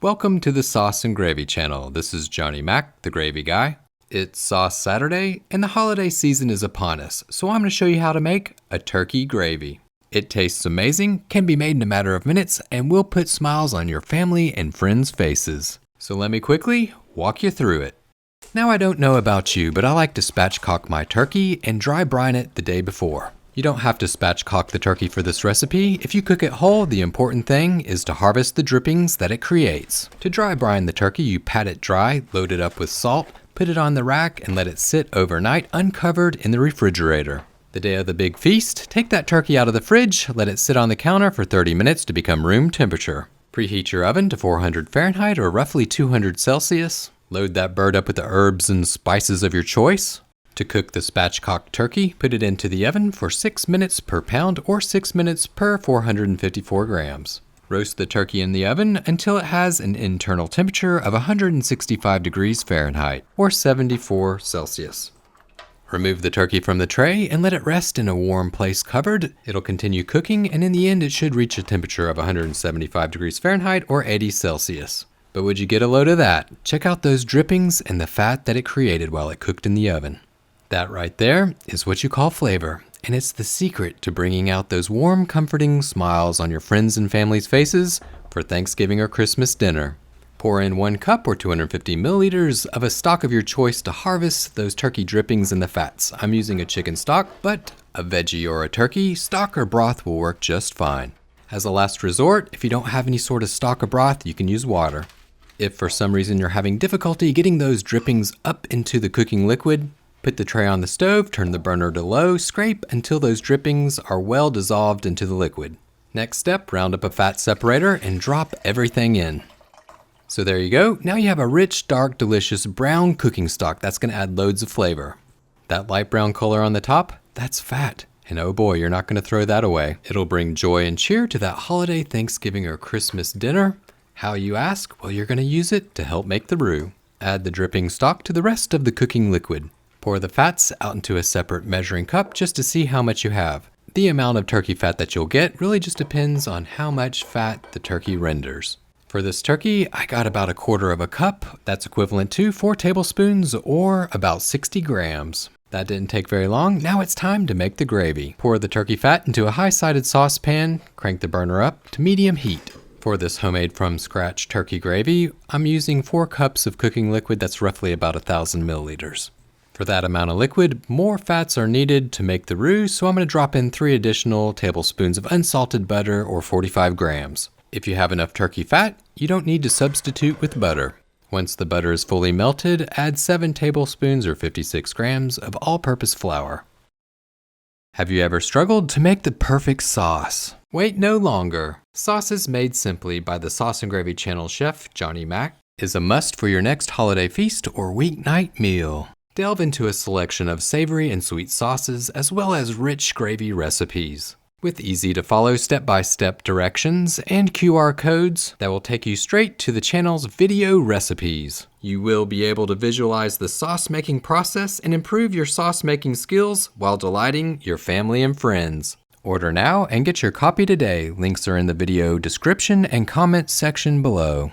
Welcome to the Sauce and Gravy channel. This is Johnny Mac, the Gravy Guy. It's Sauce Saturday, and the holiday season is upon us, so I'm going to show you how to make a turkey gravy. It tastes amazing, can be made in a matter of minutes, and will put smiles on your family and friends' faces. So let me quickly walk you through it. Now, I don't know about you, but I like to spatchcock my turkey and dry brine it the day before. You don't have to spatchcock the turkey for this recipe. If you cook it whole, the important thing is to harvest the drippings that it creates. To dry brine the turkey, you pat it dry, load it up with salt, put it on the rack, and let it sit overnight uncovered in the refrigerator. The day of the big feast, take that turkey out of the fridge, let it sit on the counter for 30 minutes to become room temperature. Preheat your oven to 400 Fahrenheit or roughly 200 Celsius. Load that bird up with the herbs and spices of your choice. To cook the spatchcock turkey, put it into the oven for 6 minutes per pound or 6 minutes per 454 grams. Roast the turkey in the oven until it has an internal temperature of 165 degrees Fahrenheit or 74 Celsius. Remove the turkey from the tray and let it rest in a warm place covered. It'll continue cooking, and in the end it should reach a temperature of 175 degrees Fahrenheit or 80 Celsius. But would you get a load of that? Check out those drippings and the fat that it created while it cooked in the oven. That right there is what you call flavor, and it's the secret to bringing out those warm, comforting smiles on your friends and family's faces for Thanksgiving or Christmas dinner. Pour in 1 cup or 250 milliliters of a stock of your choice to harvest those turkey drippings and the fats. I'm using a chicken stock, but a veggie or a turkey stock or broth will work just fine. As a last resort, if you don't have any sort of stock or broth, you can use water. If for some reason you're having difficulty getting those drippings up into the cooking liquid, put the tray on the stove, turn the burner to low, scrape until those drippings are well dissolved into the liquid. Next step, round up a fat separator and drop everything in. So there you go. Now you have a rich, dark, delicious brown cooking stock that's going to add loads of flavor. That light brown color on the top, that's fat. And oh boy, you're not going to throw that away. It'll bring joy and cheer to that holiday, Thanksgiving, or Christmas dinner. How, you ask? Well, you're going to use it to help make the roux. Add the dripping stock to the rest of the cooking liquid. Pour the fats out into a separate measuring cup just to see how much you have. The amount of turkey fat that you'll get really just depends on how much fat the turkey renders. For this turkey, I got about 1/4 cup. That's equivalent to 4 tablespoons or about 60 grams. That didn't take very long. Now it's time to make the gravy. Pour the turkey fat into a high-sided saucepan. Crank the burner up to medium heat. For this homemade from scratch turkey gravy, I'm using 4 cups of cooking liquid. That's roughly about 1,000 milliliters. For that amount of liquid, more fats are needed to make the roux, so I'm going to drop in 3 additional tablespoons of unsalted butter or 45 grams. If you have enough turkey fat, you don't need to substitute with butter. Once the butter is fully melted, add 7 tablespoons or 56 grams of all-purpose flour. Have you ever struggled to make the perfect sauce? Wait no longer. Sauces made simply by the Sauce and Gravy channel chef, Johnny Mac, is a must for your next holiday feast or weeknight meal. Delve into a selection of savory and sweet sauces as well as rich gravy recipes. With easy-to-follow step-by-step directions and QR codes that will take you straight to the channel's video recipes. You will be able to visualize the sauce-making process and improve your sauce-making skills while delighting your family and friends. Order now and get your copy today. Links are in the video description and comment section below.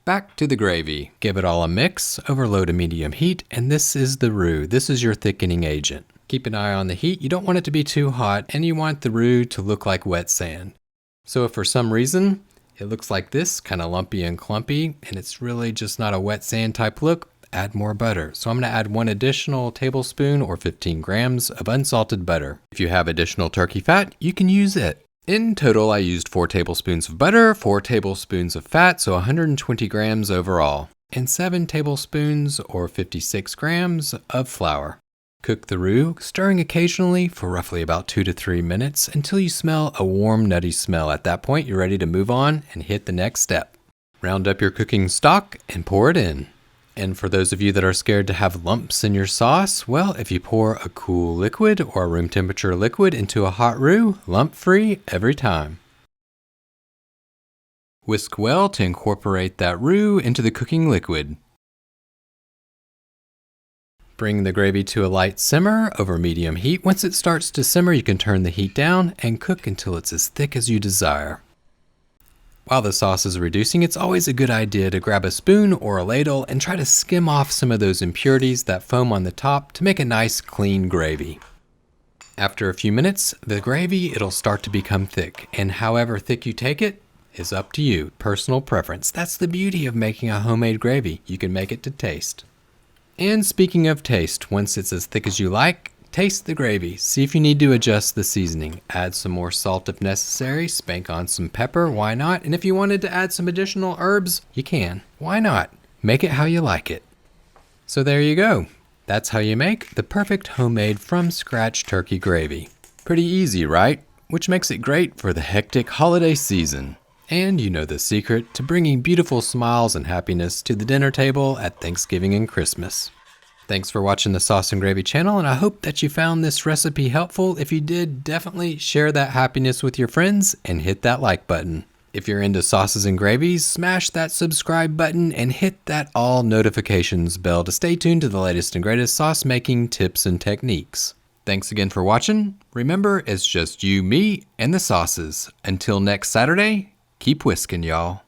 Back to the gravy. Give it all a mix over low to medium heat, and this is the roux. This is your thickening agent. Keep an eye on the heat. You don't want it to be too hot, and you want the roux to look like wet sand. So if for some reason it looks like this, kind of lumpy and clumpy, and it's really just not a wet sand type look, add more butter. So I'm going to add 1 additional tablespoon or 15 grams of unsalted butter. If you have additional turkey fat, you can use it. In total, I used 4 tablespoons of butter, 4 tablespoons of fat, so 120 grams overall, and 7 tablespoons or 56 grams of flour. Cook the roux, stirring occasionally for roughly about 2 to 3 minutes until you smell a warm, nutty smell. At that point, you're ready to move on and hit the next step. Round up your cooking stock and pour it in. And for those of you that are scared to have lumps in your sauce, well, if you pour a cool liquid or a room temperature liquid into a hot roux, lump-free every time. Whisk well to incorporate that roux into the cooking liquid. Bring the gravy to a light simmer over medium heat. Once it starts to simmer, you can turn the heat down and cook until it's as thick as you desire. While the sauce is reducing, it's always a good idea to grab a spoon or a ladle and try to skim off some of those impurities that foam on the top to make a nice clean gravy. After a few minutes, the gravy, it'll start to become thick, and however thick you take it is up to you, personal preference. That's the beauty of making a homemade gravy. You can make it to taste. And speaking of taste, once it's as thick as you like, taste the gravy. See if you need to adjust the seasoning. Add some more salt if necessary, spank on some pepper, why not? And if you wanted to add some additional herbs, you can. Why not? Make it how you like it. So there you go. That's how you make the perfect homemade from scratch turkey gravy. Pretty easy, right? Which makes it great for the hectic holiday season. And you know the secret to bringing beautiful smiles and happiness to the dinner table at Thanksgiving and Christmas. Thanks for watching the Sauce and Gravy channel, and I hope that you found this recipe helpful. If you did, definitely share that happiness with your friends and hit that like button. If you're into sauces and gravies, smash that subscribe button and hit that all notifications bell to stay tuned to the latest and greatest sauce making tips and techniques. Thanks again for watching. Remember, it's just you, me, and the sauces. Until next Saturday, keep whisking, y'all.